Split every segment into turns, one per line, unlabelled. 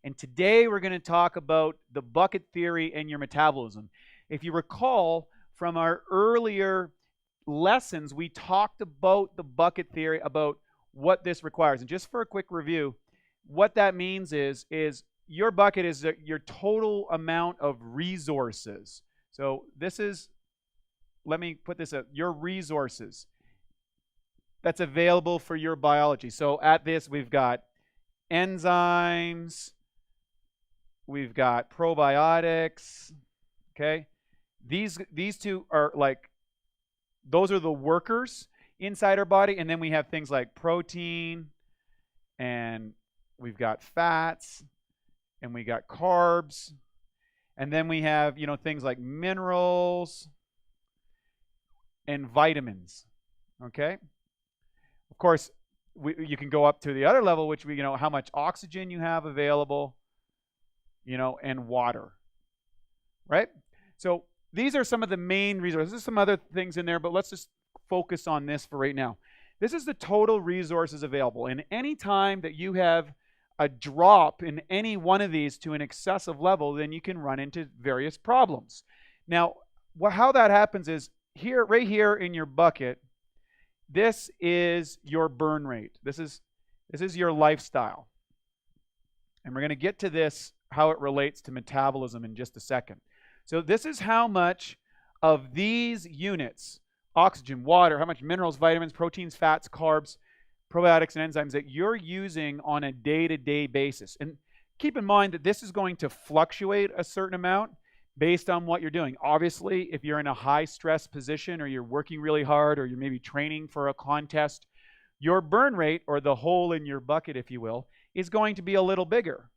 And today we're going to talk about the bucket theory and your metabolism. If you recall from our earlier lessons, we talked about the bucket theory, about what this requires. And just for a quick review, what that means is your bucket is your total amount of resources. So this is, let me put this up, your resources that's available for your biology. So at this, we've got enzymes, we've got probiotics, okay? These two are like, those are the workers inside our body, and then we have things like protein, and we've got fats, and we got carbs, and then we have, things like minerals and vitamins, okay? Of course, you can go up to the other level, which how much oxygen you have available, and water, right? So these are some of the main resources. There's some other things in there, but let's just focus on this for right now. This is the total resources available. And any time that you have a drop in any one of these to an excessive level, then you can run into various problems. Now, how that happens is here, right here in your bucket, this is your burn rate. This is your lifestyle. And we're going to get to this, how it relates to metabolism, in just a second. So this is how much of these units, oxygen, water, how much minerals, vitamins, proteins, fats, carbs, probiotics, and enzymes that you're using on a day-to-day basis. And keep in mind that this is going to fluctuate a certain amount based on what you're doing. Obviously, if you're in a high-stress position, or you're working really hard, or you're maybe training for a contest, your burn rate, or the hole in your bucket, if you will, is going to be a little bigger.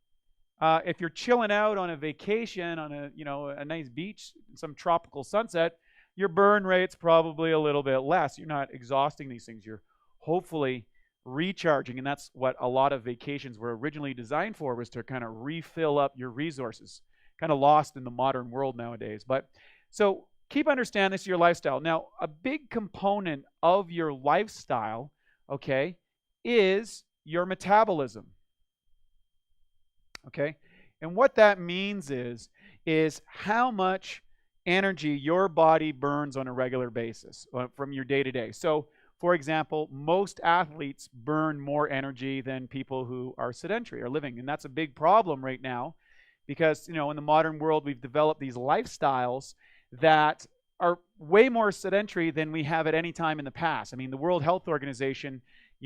If you're chilling out on a vacation on a nice beach, some tropical sunset, your burn rate's probably a little bit less. You're not exhausting these things. You're hopefully recharging, and that's what a lot of vacations were originally designed for, was to kind of refill up your resources. Kind of lost in the modern world nowadays. But so keep understand this is your lifestyle. Now, a big component of your lifestyle, okay, is your metabolism. Okay? And what that means is how much energy your body burns on a regular basis from your day-to-day. So, for example, most athletes burn more energy than people who are sedentary or living. And that's a big problem right now because, in the modern world, we've developed these lifestyles that are way more sedentary than we have at any time in the past. I mean, the World Health Organization,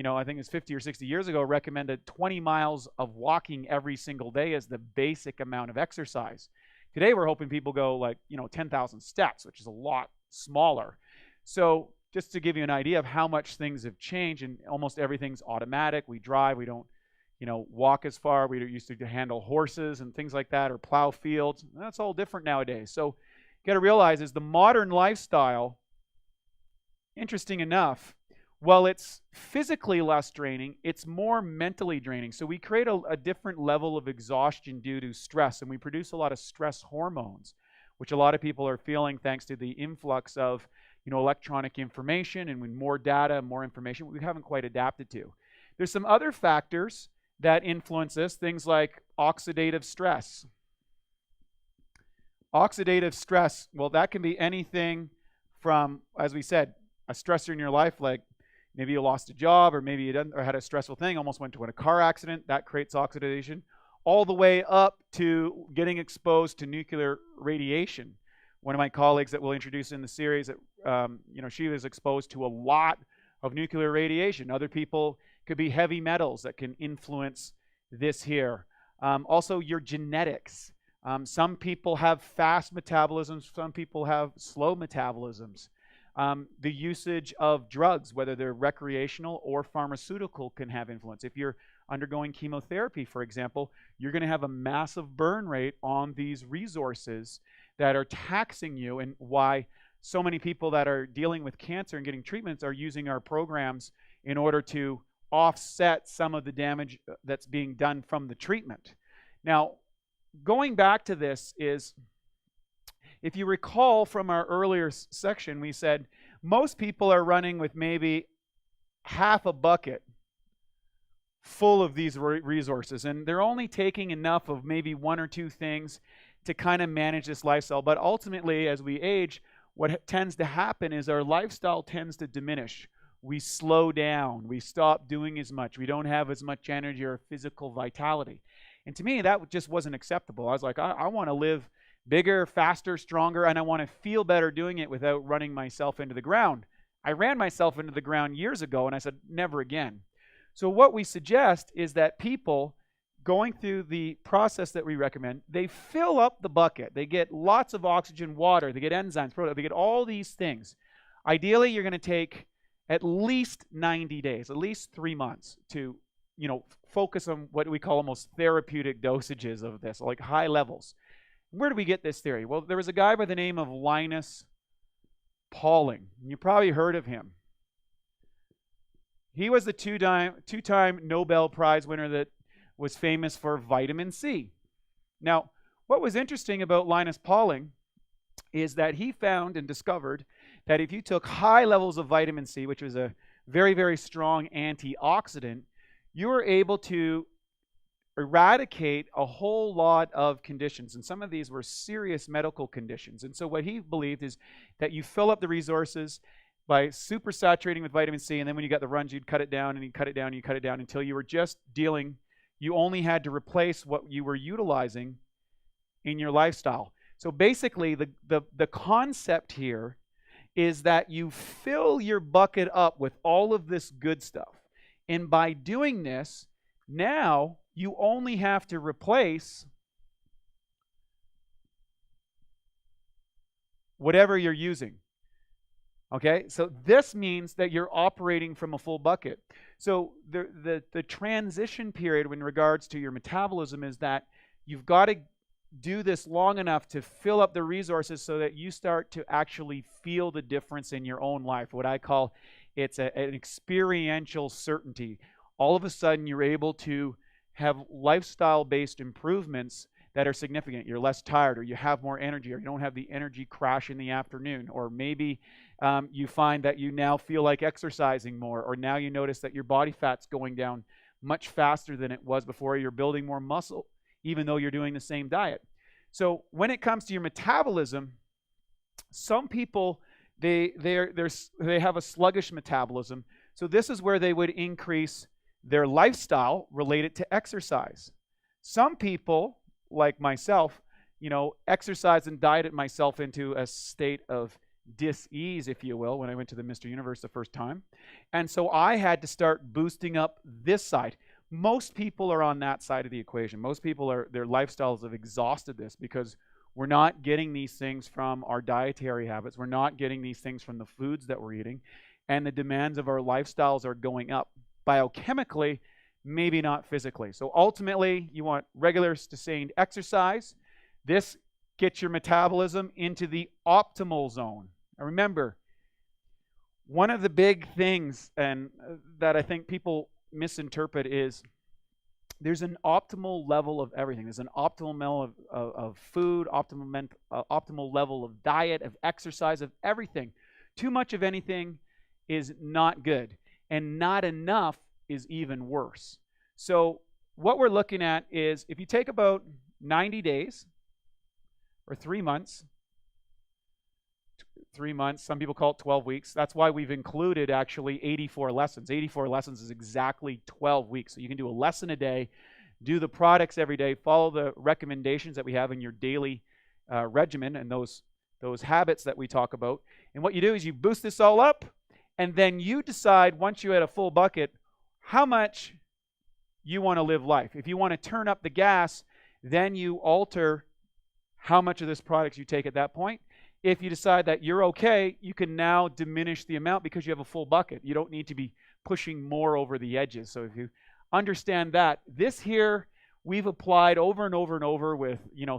I think it's 50 or 60 years ago, recommended 20 miles of walking every single day as the basic amount of exercise. Today, we're hoping people go like, 10,000 steps, which is a lot smaller. So just to give you an idea of how much things have changed, and almost everything's automatic. We drive, we don't, walk as far. We used to handle horses and things like that, or plow fields. That's all different nowadays. So you got to realize is the modern lifestyle, interesting enough, while it's physically less draining, it's more mentally draining. So we create a different level of exhaustion due to stress, and we produce a lot of stress hormones, which a lot of people are feeling thanks to the influx of electronic information, and with more data, more information, we haven't quite adapted to. There's some other factors that influence this, things like oxidative stress. Oxidative stress, well, that can be anything from, as we said, a stressor in your life, like maybe you lost a job, or maybe you had a stressful thing, almost went to a car accident, that creates oxidation, all the way up to getting exposed to nuclear radiation. One of my colleagues that we'll introduce in the series, she was exposed to a lot of nuclear radiation. Other people could be heavy metals that can influence this here. Also, your genetics. Some people have fast metabolisms. Some people have slow metabolisms. The usage of drugs, whether they're recreational or pharmaceutical, can have influence. If you're undergoing chemotherapy, for example, you're going to have a massive burn rate on these resources that are taxing you, and why so many people that are dealing with cancer and getting treatments are using our programs in order to offset some of the damage that's being done from the treatment. Now, going back to this is, if you recall from our earlier section, we said most people are running with maybe half a bucket full of these resources, and they're only taking enough of maybe one or two things to kind of manage this lifestyle. But ultimately, as we age, what tends to happen is our lifestyle tends to diminish. We slow down. We stop doing as much. We don't have as much energy or physical vitality. And to me, that just wasn't acceptable. I was like, I want to live bigger, faster, stronger, and I want to feel better doing it without running myself into the ground. I ran myself into the ground years ago, and I said, never again. So what we suggest is that people going through the process that we recommend, they fill up the bucket. They get lots of oxygen, water, they get enzymes, protein, they get all these things. Ideally, you're going to take at least 90 days, at least 3 months to, focus on what we call almost therapeutic dosages of this, like high levels. Where do we get this theory? Well, there was a guy by the name of Linus Pauling. You probably heard of him. He was the two-time Nobel Prize winner that was famous for vitamin C. Now, what was interesting about Linus Pauling is that he found and discovered that if you took high levels of vitamin C, which was a very, very strong antioxidant, you were able to eradicate a whole lot of conditions. And some of these were serious medical conditions. And so what he believed is that you fill up the resources by super saturating with vitamin C, and then when you got the runs, you'd cut it down, and you cut it down, and you cut it down until you were just you only had to replace what you were utilizing in your lifestyle. So basically, the concept here is that you fill your bucket up with all of this good stuff. And by doing this, now you only have to replace whatever you're using. Okay, so this means that you're operating from a full bucket. So the transition period in regards to your metabolism is that you've got to do this long enough to fill up the resources so that you start to actually feel the difference in your own life. What I call an experiential certainty. All of a sudden, you're able to have lifestyle-based improvements that are significant. You're less tired, or you have more energy, or you don't have the energy crash in the afternoon, or maybe you find that you now feel like exercising more, or now you notice that your body fat's going down much faster than it was before. You're building more muscle, even though you're doing the same diet. So when it comes to your metabolism, some people, they have a sluggish metabolism. So this is where they would increase their lifestyle related to exercise. Some people, like myself, exercise and dieted myself into a state of dis-ease, if you will, when I went to the Mr. Universe the first time. And so I had to start boosting up this side. Most people are on that side of the equation. Most people their lifestyles have exhausted this because we're not getting these things from our dietary habits. We're not getting these things from the foods that we're eating. And the demands of our lifestyles are going up biochemically, maybe not physically. So ultimately, you want regular sustained exercise. This gets your metabolism into the optimal zone. Now remember, one of the big things that I think people misinterpret is there's an optimal level of everything. There's an optimal level of food, optimal level of diet, of exercise, of everything. Too much of anything is not good, and not enough is even worse. So what we're looking at is if you take about 90 days or 3 months, 3 months, some people call it 12 weeks. That's why we've included actually 84 lessons. 84 lessons is exactly 12 weeks. So you can do a lesson a day, do the products every day, follow the recommendations that we have in your daily regimen and those habits that we talk about. And what you do is you boost this all up, and then you decide once you had a full bucket how much you want to live life. If you want to turn up the gas, then you alter how much of this product you take at that point. If you decide that you're okay, you can now diminish the amount because you have a full bucket. You don't need to be pushing more over the edges. So if you understand that, this here we've applied over and over and over with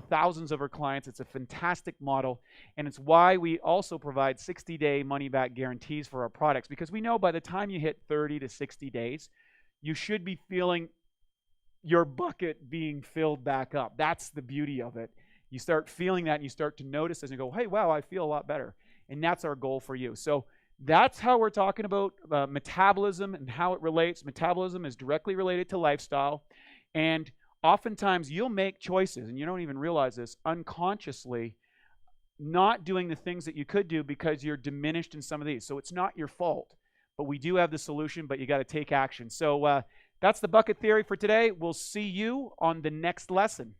thousands of our clients. It's a fantastic model, and it's why we also provide 60-day money-back guarantees for our products, because we know by the time you hit 30 to 60 days, you should be feeling your bucket being filled back up. That's the beauty of it. You start feeling that, and you start to notice as you go, hey, wow, I feel a lot better. And that's our goal for you. So That's how we're talking about metabolism and how it relates. Metabolism is directly related to lifestyle. And oftentimes you'll make choices, and you don't even realize this, unconsciously, not doing the things that you could do because you're diminished in some of these. So it's not your fault. But we do have the solution, but you got to take action. So that's the bucket theory for today. We'll see you on the next lesson.